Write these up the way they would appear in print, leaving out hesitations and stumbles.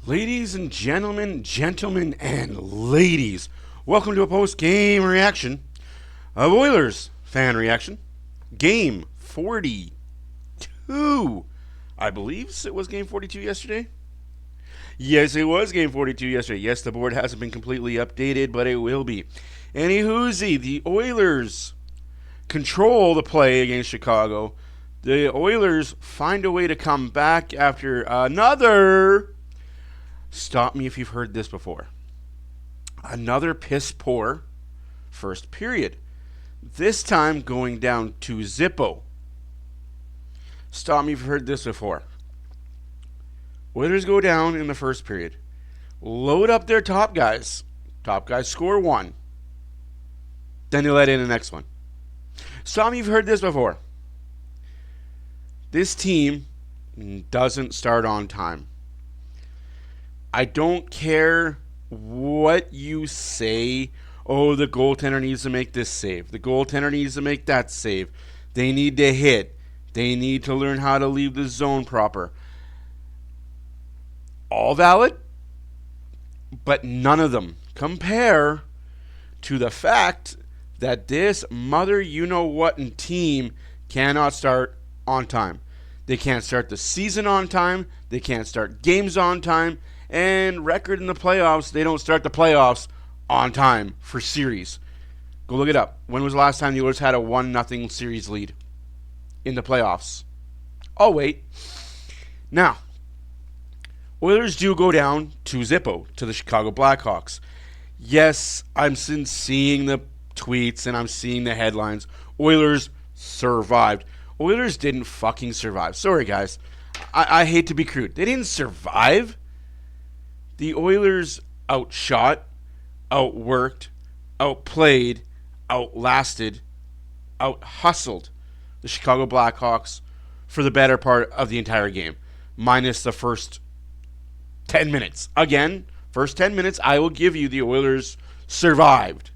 Ladies and gentlemen and ladies, welcome to a post-game reaction of Oilers fan reaction. Game 42. I believe it was game 42 yesterday. Yes, it was game 42 yesterday. Yes, the board hasn't been completely updated, but it will be. Anywhoozy, the Oilers control the play against Chicago. The Oilers find a way to come back after another... Stop me if you've heard this before. Another piss poor first period. This time going down to Zippo. Stop me if you've heard this before. Oilers go down in the first period. Load up their top guys. Top guys score one. Then they let in the next one. Stop me if you've heard this before. This team doesn't start on time. I don't care what you say. Oh, the goaltender needs to make this save. The goaltender needs to make that save. They need to hit. They need to learn how to leave the zone proper. All valid, but none of them compare to the fact that this mother you-know-what team cannot start on time. They can't start the season on time. They can't start games on time. And record in the playoffs, they don't start the playoffs on time for series. Go look it up. When was the last time the Oilers had a 1-0 series lead in the playoffs? Oh, wait. Now, Oilers do go down to Zippo, to the Chicago Blackhawks. Yes, I'm seeing the tweets and I'm seeing the headlines. Oilers survived. Oilers didn't fucking survive. Sorry, guys. I hate to be crude. They didn't survive. The Oilers outshot, outworked, outplayed, outlasted, out-hustled the Chicago Blackhawks for the better part of the entire game, minus the first 10 minutes. Again, first 10 minutes, I will give you the Oilers survived.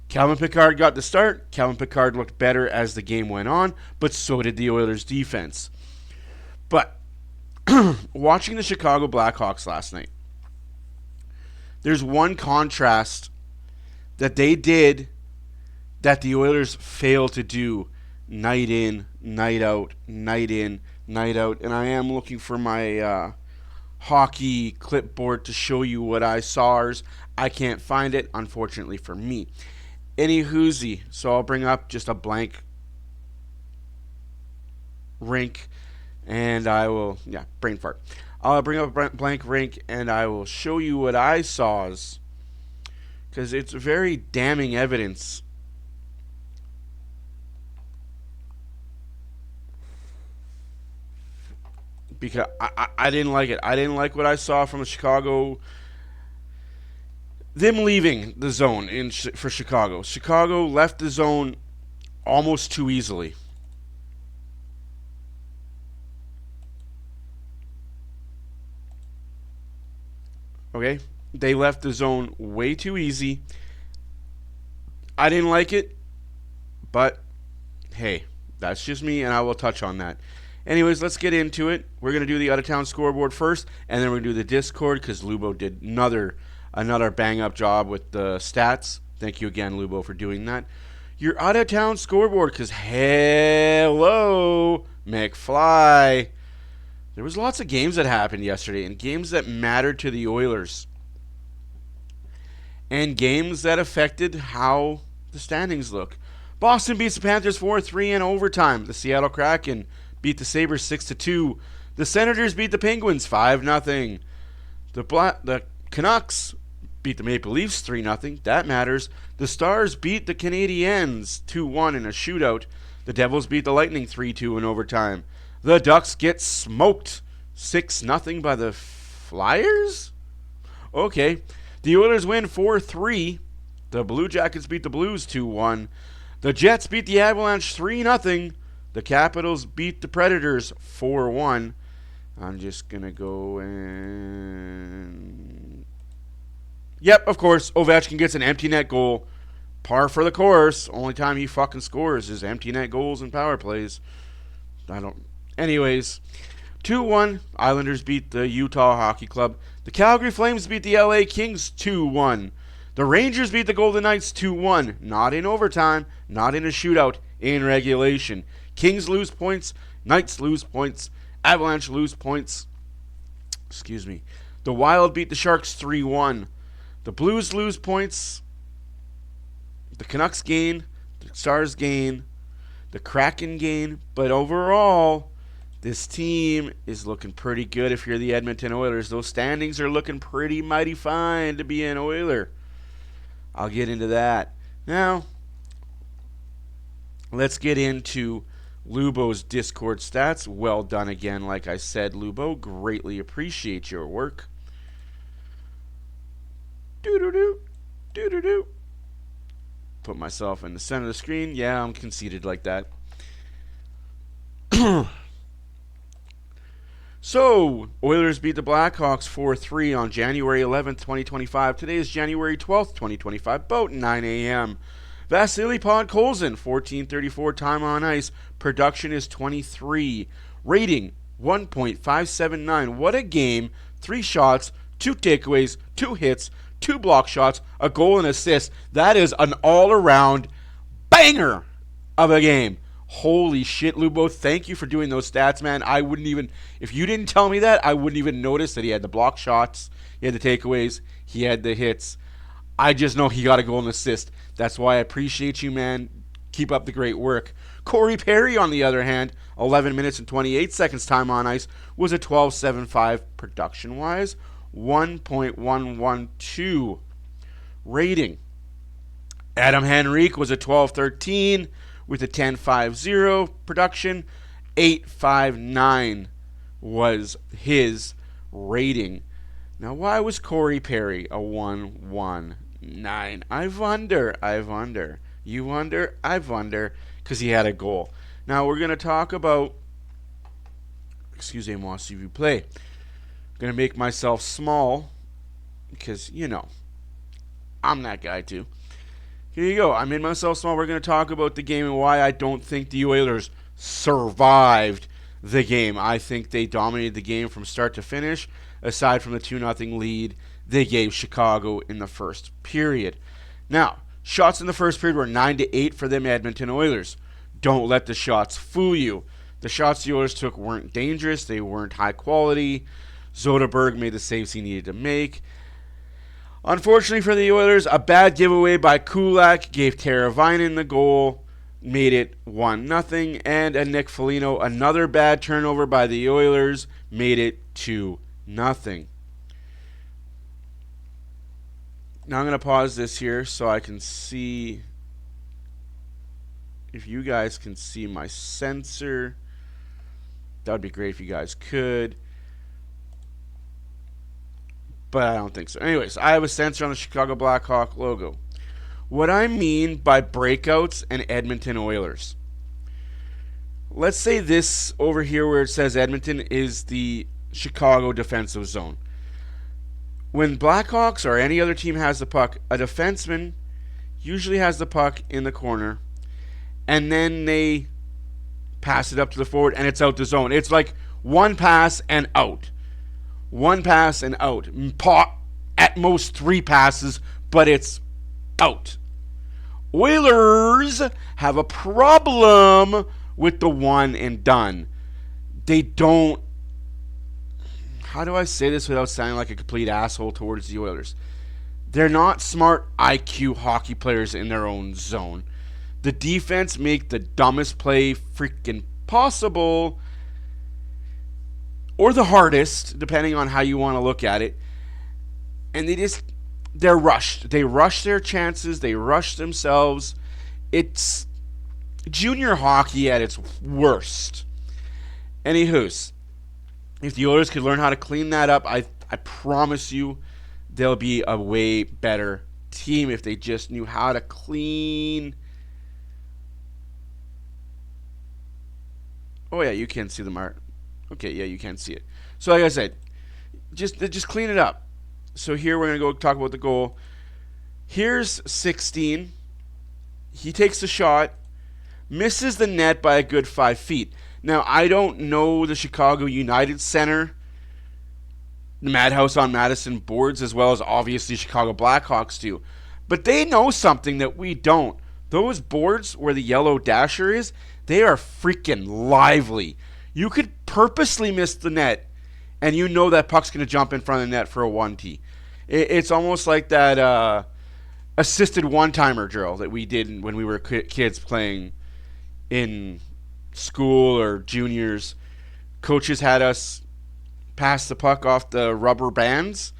Calvin Pickard got the start. Calvin Pickard looked better as the game went on, but so did the Oilers' defense. But watching the Chicago Blackhawks last night, there's one contrast that they did that the Oilers failed to do night in, night out, night in, night out. And I am looking for my hockey clipboard to show you what I saw. I can't find it, unfortunately for me. Anywhoozy, so I'll bring up just a blank rink. And I will, brain fart. I'll bring up a blank rink and I will show you what I saw. Because it's very damning evidence. Because I didn't like it. I didn't like what I saw from Chicago. Them leaving the zone for Chicago. Chicago left the zone almost too easily. Okay, they left the zone way too easy. I didn't like it, but hey, that's just me, and I will touch on that. Anyways, let's get into it. We're going to do the out-of-town scoreboard first, and then we're going to do the Discord, because Lubo did another bang-up job with the stats. Thank you again, Lubo, for doing that. Your out-of-town scoreboard, because hello, McFly. There was lots of games that happened yesterday, and games that mattered to the Oilers, and games that affected how the standings look. Boston beats the Panthers 4-3 in overtime. The Seattle Kraken beat the Sabres 6-2. The Senators beat the Penguins 5-0. The Canucks beat the Maple Leafs 3-0. That matters. The Stars beat the Canadiens 2-1 in a shootout. The Devils beat the Lightning 3-2 in overtime. The Ducks get smoked 6-0 by the Flyers? Okay. The Oilers win 4-3. The Blue Jackets beat the Blues 2-1. The Jets beat the Avalanche 3-0. The Capitals beat the Predators 4-1. I'm just going to go and... Yep, of course, Ovechkin gets an empty net goal. Par for the course. Only time he fucking scores is empty net goals and power plays. Anyways, 2-1, Islanders beat the Utah Hockey Club. The Calgary Flames beat the LA Kings 2-1. The Rangers beat the Golden Knights 2-1. Not in overtime, not in a shootout, in regulation. Kings lose points, Knights lose points, Avalanche lose points. Excuse me. The Wild beat the Sharks 3-1. The Blues lose points. The Canucks gain. The Stars gain. The Kraken gain. But overall, this team is looking pretty good if you're the Edmonton Oilers. Those standings are looking pretty mighty fine to be an Oiler. I'll get into that. Now, let's get into Lubo's Discord stats. Well done again, like I said, Lubo. Greatly appreciate your work. Doo-doo-doo. Doo-doo-doo. Put myself in the center of the screen. Yeah, I'm conceited like that. So, Oilers beat the Blackhawks 4-3 on January 11th, 2025. Today is January 12th, 2025, about 9 a.m. Vasily Podkolzin, 14:34 time on ice. Production is 23. Rating, 1.579. What a game. 3 shots, 2 takeaways, 2 hits, 2 block shots, a goal and assist. That is an all-around banger of a game. Holy shit, Lubo. Thank you for doing those stats, man. I wouldn't even, if you didn't tell me that, I wouldn't even notice that he had the block shots, he had the takeaways, he had the hits. I just know he got a goal and assist. That's why I appreciate you, man. Keep up the great work. Corey Perry, on the other hand, 11 minutes and 28 seconds time on ice, was a 12.75 production-wise, 1.112 rating. Adam Henrique was a 12.13 with a 10.50 production. 8.59 was his rating. Now, why was Corey Perry a 1.19? I wonder. You wonder? I wonder. Because he had a goal. Now, we're going to talk about... Excusez-moi s'il vous plaît. I'm going to make myself small. Because, you know, I'm that guy too. Here you go. I made myself small. We're going to talk about the game and why I don't think the Oilers survived the game. I think they dominated the game from start to finish, aside from the 2-0 lead they gave Chicago in the first period. Now, shots in the first period were 9-8 for them Edmonton Oilers. Don't let the shots fool you. The shots the Oilers took weren't dangerous. They weren't high quality. Soderberg made the saves he needed to make. Unfortunately for the Oilers, a bad giveaway by Kulak gave Teravainen the goal, made it 1-0, and a Nick Foligno, another bad turnover by the Oilers, made it 2-0. Now I'm going to pause this here so I can see if you guys can see my sensor. That would be great if you guys could. But I don't think so. Anyways, I have a sensor on the Chicago Blackhawk logo. What I mean by breakouts and Edmonton Oilers. Let's say this over here where it says Edmonton is the Chicago defensive zone. When Blackhawks or any other team has the puck, a defenseman usually has the puck in the corner, and then they pass it up to the forward, and it's out the zone. It's like one pass and out. One pass and out. At most 3 passes, but it's out. Oilers have a problem with the one and done. They don't... How do I say this without sounding like a complete asshole towards the Oilers? They're not smart IQ hockey players in their own zone. The defense make the dumbest play freaking possible, or the hardest, depending on how you want to look at it. And they're rushed. They rush their chances. They rush themselves. It's junior hockey at its worst. Anywho's, if the Oilers could learn how to clean that up, I promise you they'll be a way better team if they just knew how to clean. Oh yeah, you can see the mark. Okay, yeah, you can see it. So like I said, just clean it up. So here we're going to go talk about the goal. Here's 16. He takes the shot, misses the net by a good 5 feet. Now, I don't know the Chicago United Center, the Madhouse on Madison boards, as well as obviously Chicago Blackhawks do. But they know something that we don't. Those boards where the yellow dasher is, they are freaking lively. You could purposely miss the net, and you know that puck's going to jump in front of the net for a 1T. It's almost like that assisted one-timer drill that we did when we were kids playing in school or juniors. Coaches had us pass the puck off the rubber bands.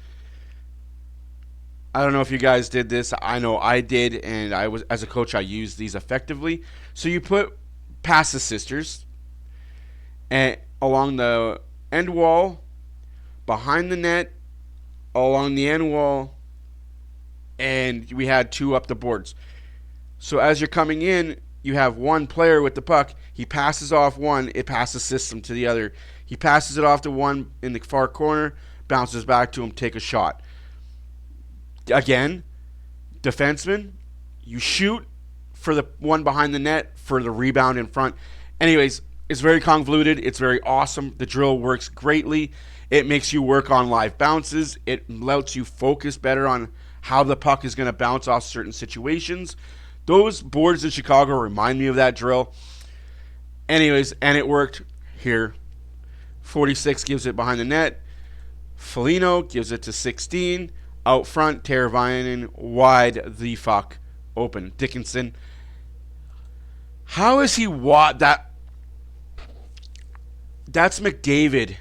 I don't know if you guys did this. I know I did, and as a coach, I used these effectively. So you put pass assisters and along the end wall, behind the net, along the end wall, and we had 2 up the boards. So as you're coming in, you have one player with the puck. He passes off one. It passes system to the other. He passes it off to one in the far corner, bounces back to him, take a shot. Again, defenseman, you shoot for the one behind the net for the rebound in front. Anyways, it's very convoluted. It's very awesome. The drill works greatly. It makes you work on live bounces. It lets you focus better on how the puck is going to bounce off certain situations. Those boards in Chicago remind me of that drill. Anyways, and it worked here. 46 gives it behind the net. Foligno gives it to 16. Out front, Teravainen wide the fuck open. Dickinson. How is he that? That's McDavid,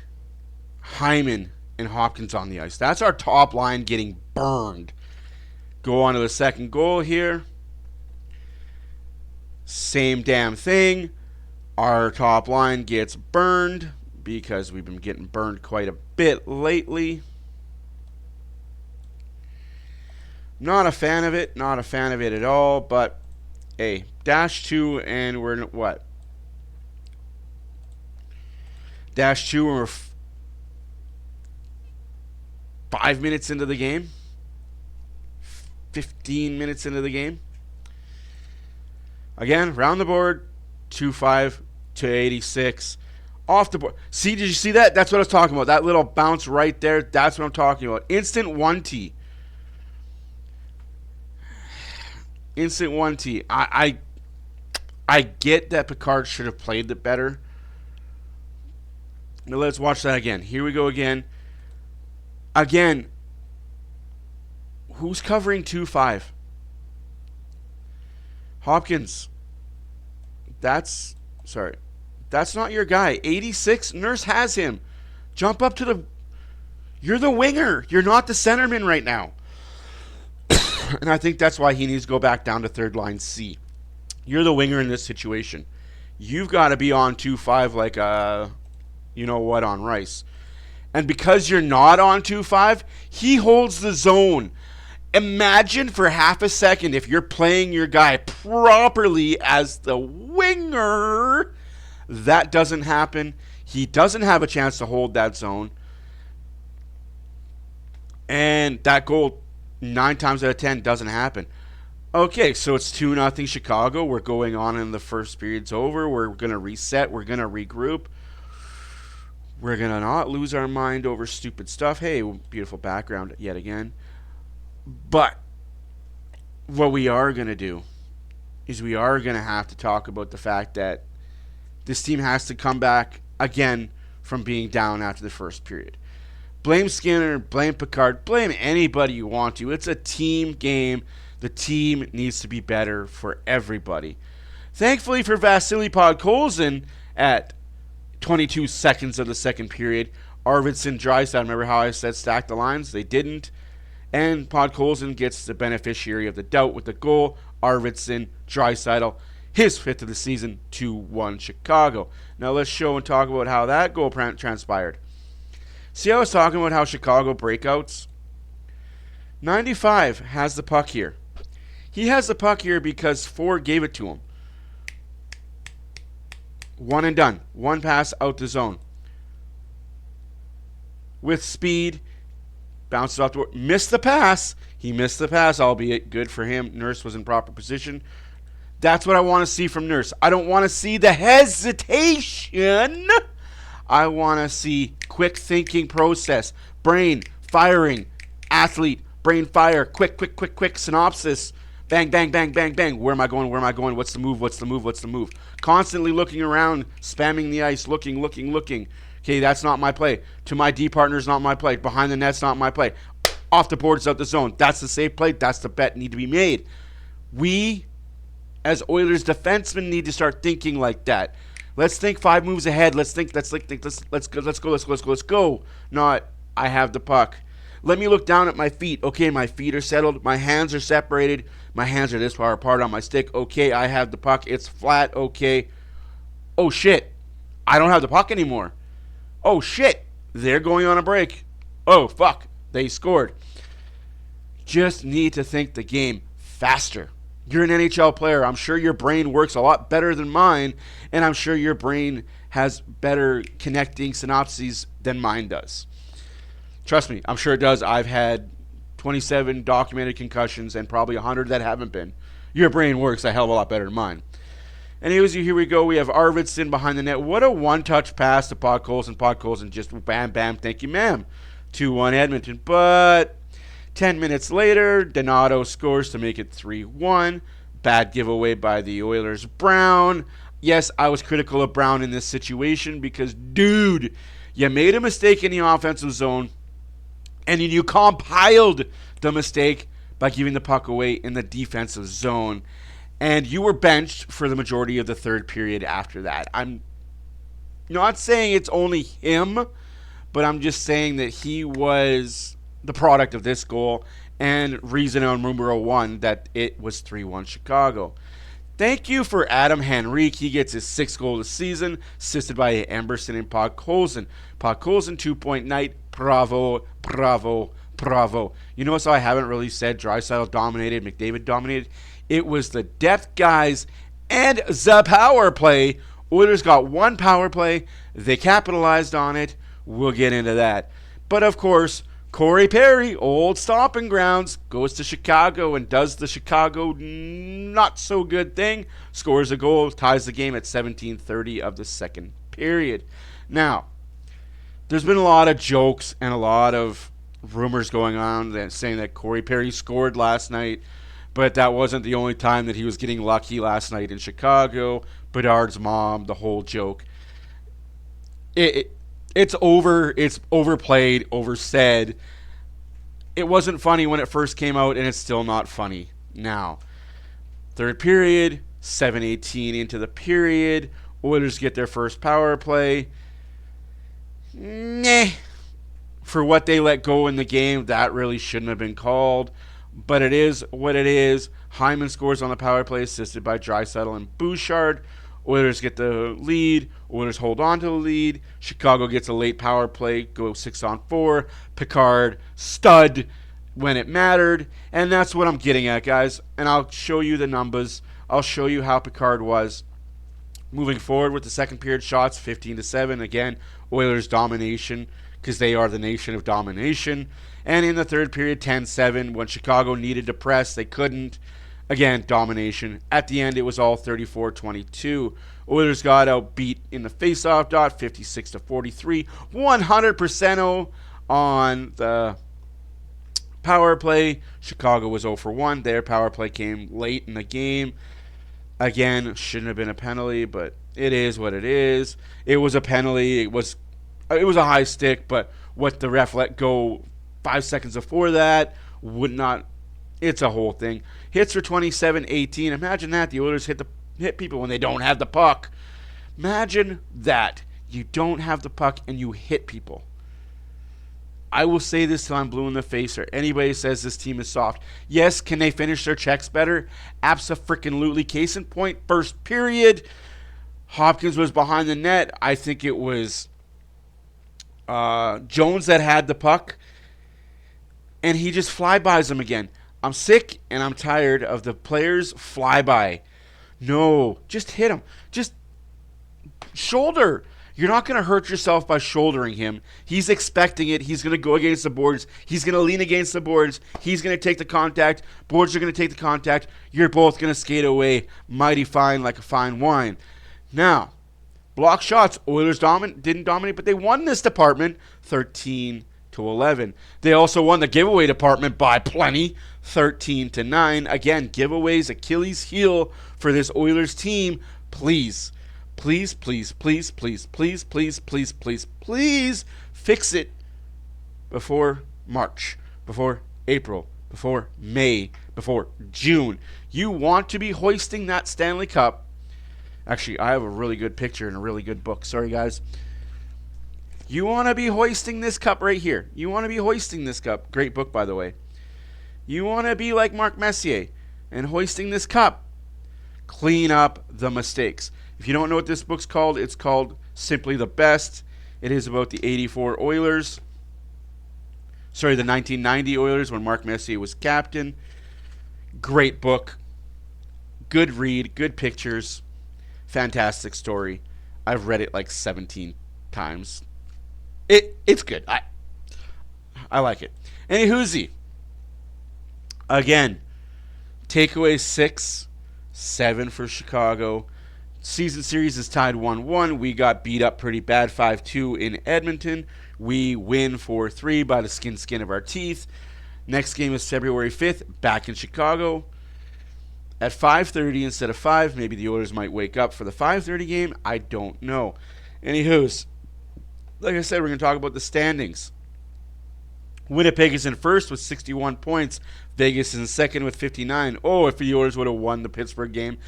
Hyman, and Hopkins on the ice. That's our top line getting burned. Go on to the second goal here. Same damn thing. Our top line gets burned because we've been getting burned quite a bit lately. Not a fan of it. Not a fan of it at all. But, hey, -2 and we're in what? -2 and we're 5 minutes into the game. 15 minutes into the game. Again, round the board. 2-5 to 86. Off the board. See, did you see that? That's what I was talking about. That little bounce right there. That's what I'm talking about. Instant 1T. Instant 1T. I get that Picard should have played it better. Now let's watch that again. Here we go again. Again. Who's covering 2-5? Hopkins. That's not your guy. 86. Nurse has him. Jump up to the... You're the winger. You're not the centerman right now. And I think that's why he needs to go back down to third line C. You're the winger in this situation. You've got to be on 2-5 like you know what on Rice. And because you're not on 2-5, he holds the zone. Imagine for half a second if you're playing your guy properly as the winger. That doesn't happen. He doesn't have a chance to hold that zone. And that goal 9 times out of 10 doesn't happen. Okay, so it's 2-0 Chicago. We're going on and the first period's over. We're going to reset. We're going to regroup. We're going to not lose our mind over stupid stuff. Hey, beautiful background yet again. But what we are going to do is we are going to have to talk about the fact that this team has to come back again from being down after the first period. Blame Skinner, blame Picard, blame anybody you want to. It's a team game. The team needs to be better for everybody. Thankfully for Vasily Podkolzin, at 22 seconds of the second period, Arvidsson, Draisaitl, remember how I said stack the lines? They didn't. And Podkolzin gets the beneficiary of the doubt with the goal. Arvidsson, Draisaitl, his 5th of the season, 2-1 Chicago. Now let's show and talk about how that goal transpired. See, I was talking about how Chicago breakouts? 95 has the puck here. He has the puck here because Ford gave it to him. One and done. One pass out the zone. With speed. Bounces off the... Missed the pass. He missed the pass, albeit good for him. Nurse was in proper position. That's what I want to see from Nurse. I don't want to see the hesitation. I want to see quick thinking process, brain firing, athlete, brain fire, quick synopsis. Bang, bang, bang, bang, bang. Where am I going? Where am I going? What's the move? What's the move? What's the move? Constantly looking around, spamming the ice, looking. Okay, that's not my play. To my D partner's not my play. Behind the net's not my play. Off the boards, out the zone. That's the safe play. That's the bet need to be made. We, as Oilers defensemen, need to start thinking like that. Let's think 5 moves ahead. Let's go. Not, I have the puck. Let me look down at my feet. Okay, my feet are settled. My hands are separated. My hands are this far apart on my stick. Okay, I have the puck. It's flat. Okay. Oh, shit. I don't have the puck anymore. Oh, shit. They're going on a break. Oh, fuck. They scored. Just need to think the game faster. You're an NHL player. I'm sure your brain works a lot better than mine, and I'm sure your brain has better connecting synapses than mine does. Trust me, I'm sure it does. I've had 27 documented concussions and probably 100 that haven't been. Your brain works a hell of a lot better than mine. Anyways, here we go. We have Arvidsson behind the net. What a one-touch pass to Podkolzin. Podkolzin just bam, bam, thank you, ma'am. 2-1 Edmonton. But 10 minutes later, Donato scores to make it 3-1. Bad giveaway by the Oilers. Brown. Yes, I was critical of Brown in this situation because, dude, you made a mistake in the offensive zone, and you compiled the mistake by giving the puck away in the defensive zone. And you were benched for the majority of the third period after that. I'm not saying it's only him, but I'm just saying that he was the product of this goal and reason on numero 1 that it was 3-1 Chicago. Thank you for Adam Henrique. He gets his 6th goal of the season, assisted by Emberson and Podkolzin. Podkolzin, 2-point night. Bravo, bravo, bravo. You notice how I haven't really said Draisaitl dominated, McDavid dominated? It was the depth guys and the power play. Oilers got 1 power play. They capitalized on it. We'll get into that. But, of course, Corey Perry, old stomping grounds, goes to Chicago and does the Chicago not-so-good thing. Scores a goal, ties the game at 17:30 of the second period. Now, there's been a lot of jokes and a lot of rumors going on that saying that Corey Perry scored last night, but that wasn't the only time that he was getting lucky last night in Chicago. Bedard's mom, the whole joke. It's over. It's overplayed, oversaid. It wasn't funny when it first came out, and it's still not funny now. Third period, 7:18 into the period. Oilers get their first power play. For what they let go in the game, that really shouldn't have been called. But it is what it is. Hyman scores on the power play, assisted by Draisaitl and Bouchard. Oilers get the lead. Oilers hold on to the lead. Chicago gets a late power play, go 6-on-4. Picard, stud when it mattered. And that's what I'm getting at, guys. And I'll show you the numbers. I'll show you how Picard was. Moving forward with the second period shots, 15-7. Again, Oilers domination because they are the nation of domination. And in the third period, 10-7. When Chicago needed to press, they couldn't. Again, domination. At the end, it was all 34-22. Oilers got outbeat in the faceoff dot, 56-43. 100% on the power play. Chicago was 0-for-1. Their power play came late in the game. Again, shouldn't have been a penalty, but it is what it is. It was a penalty. It was a high stick, but what the ref let go 5 seconds before that would not. It's a whole thing. Hits for 27-18. Imagine that. The Oilers hit people when they don't have the puck. Imagine that. You don't have the puck and you hit people. I will say this till I'm blue in the face or anybody says this team is soft. Yes, can they finish their checks better? Abso-freaking-lutely. Case in point, first period. Hopkins was behind the net. I think it was Jones that had the puck. And he just flybys him again. I'm sick and I'm tired of the players flyby. No, just hit him. Just shoulder. You're not going to hurt yourself by shouldering him. He's expecting it. He's going to go against the boards. He's going to lean against the boards. He's going to take the contact. Boards are going to take the contact. You're both going to skate away mighty fine like a fine wine. Now, block shots. Oilers didn't dominate, but they won this department 13-11. They also won the giveaway department by plenty, 13-9. Again, giveaways, Achilles heel for this Oilers team. Please fix it before March, before April, before May, before June. You want to be hoisting that Stanley Cup. Actually, I have a really good picture and a really good book. Sorry, guys. You want to be hoisting this cup right here. You want to be hoisting this cup. Great book, by the way. You want to be like Mark Messier and hoisting this cup. Clean up the mistakes. If you don't know what this book's called, it's called Simply the Best. It is about the 84 Oilers. Sorry, the 1990 Oilers when Mark Messier was captain. Great book. Good read. Good pictures. Fantastic story. I've read it like 17 times. It's good. I like it. Anywhoosie. Again, takeaway 6-7 for Chicago. Season series is tied 1-1. We got beat up pretty bad 5-2 in Edmonton. We win 4-3 by the skin of our teeth. Next game is February 5th, back in Chicago. At 5:30 instead of 5. Maybe the Oilers might wake up for the 5:30 game. I don't know. Anywho's, like I said, we're going to talk about the standings. Winnipeg is in first with 61 points. Vegas is in second with 59. Oh, if the Oilers would have won the Pittsburgh game.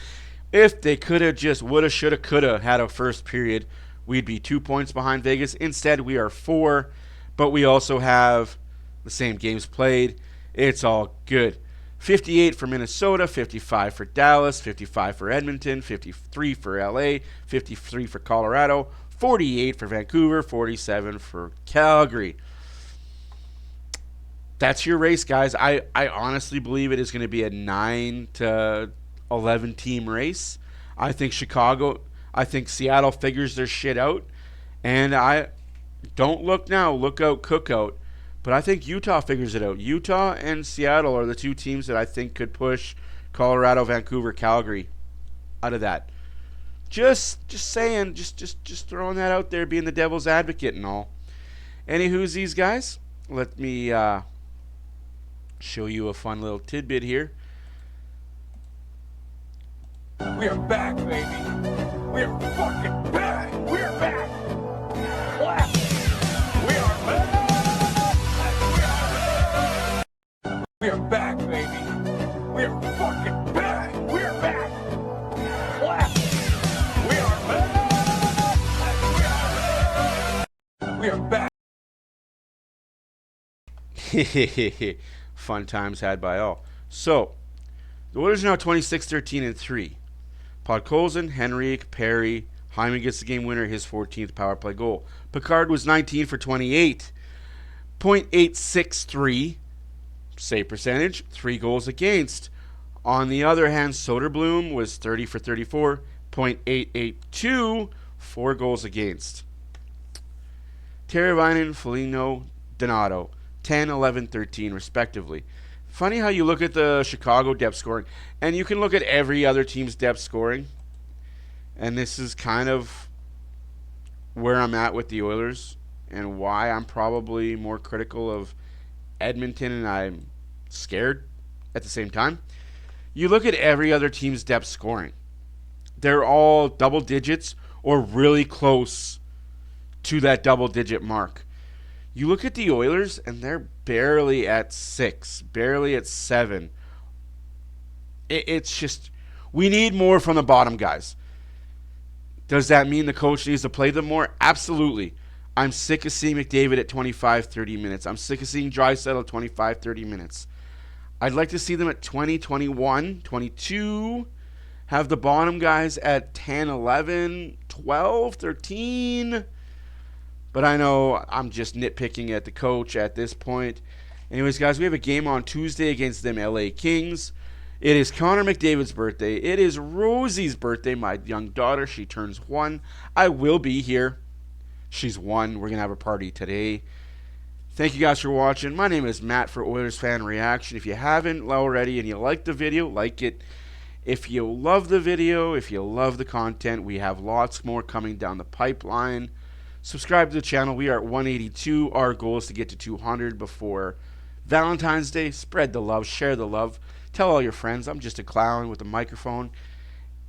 If they could have just woulda, shoulda, coulda had a first period, we'd be 2 points behind Vegas. Instead, we are 4, but we also have the same games played. It's all good. 58 for Minnesota, 55 for Dallas, 55 for Edmonton, 53 for LA, 53 for Colorado, 48 for Vancouver, 47 for Calgary. That's your race, guys. I honestly believe it is going to be a 9-11 team race. I think Seattle figures their shit out. And I don't look now, look out, cook out. But I think Utah figures it out. Utah and Seattle are the two teams that I think could push Colorado, Vancouver, Calgary out of that. Just saying, just throwing that out there, being the devil's advocate and all. Anywho's these guys, let me show you a fun little tidbit here. We are back, baby. We are fucking back. We're back. We are back. We are back, baby. We are fucking back. We're back. We are back. We are back. Fun times had by all. So, the Oilers are now 26-13-3. Podkolzin, Henrique, Perry, Hyman gets the game winner, his 14th power play goal. Picard was 19 for 28, .863 save percentage, 3 goals against. On the other hand, Soderblom was 30 for 34, .882, 4 goals against. Teravainen, Foligno, Donato, 10, 11, 13 respectively. Funny how you look at the Chicago depth scoring, and you can look at every other team's depth scoring, and this is kind of where I'm at with the Oilers and why I'm probably more critical of Edmonton, and I'm scared at the same time. You look at every other team's depth scoring. They're all double digits or really close to that double-digit mark. You look at the Oilers, and they're barely at 6, barely at 7. It's just, we need more from the bottom guys. Does that mean the coach needs to play them more? Absolutely. I'm sick of seeing McDavid at 25, 30 minutes. I'm sick of seeing Draisaitl at 25, 30 minutes. I'd like to see them at 20, 21, 22. Have the bottom guys at 10, 11, 12, 13. But I know I'm just nitpicking at the coach at this point. Anyways, guys, we have a game on Tuesday against them LA Kings. It is Connor McDavid's birthday. It is Rosie's birthday, my young daughter. She turns 1. I will be here. She's won. We're going to have a party today. Thank you guys for watching. My name is Matt for Oilers Fan Reaction. If you haven't already and you like the video, like it. If you love the video, if you love the content, we have lots more coming down the pipeline. Subscribe to the channel. We are at 182. Our goal is to get to 200 before Valentine's Day. Spread the love. Share the love. Tell all your friends. I'm just a clown with a microphone.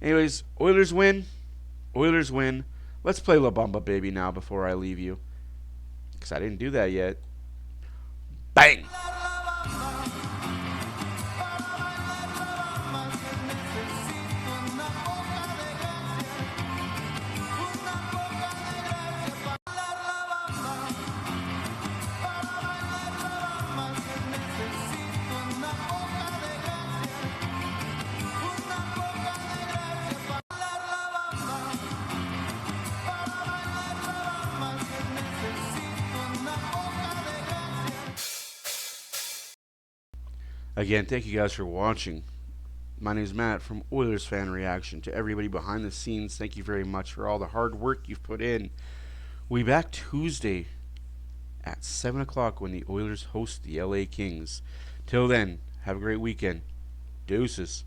Anyways, Oilers win. Oilers win. Let's play La Bamba Baby now before I leave you, because I didn't do that yet. Bang! Again, thank you guys for watching. My name is Matt from Oilers Fan Reaction. To everybody behind the scenes, thank you very much for all the hard work you've put in. We'll be back Tuesday at 7 o'clock when the Oilers host the LA Kings. Till then, have a great weekend. Deuces.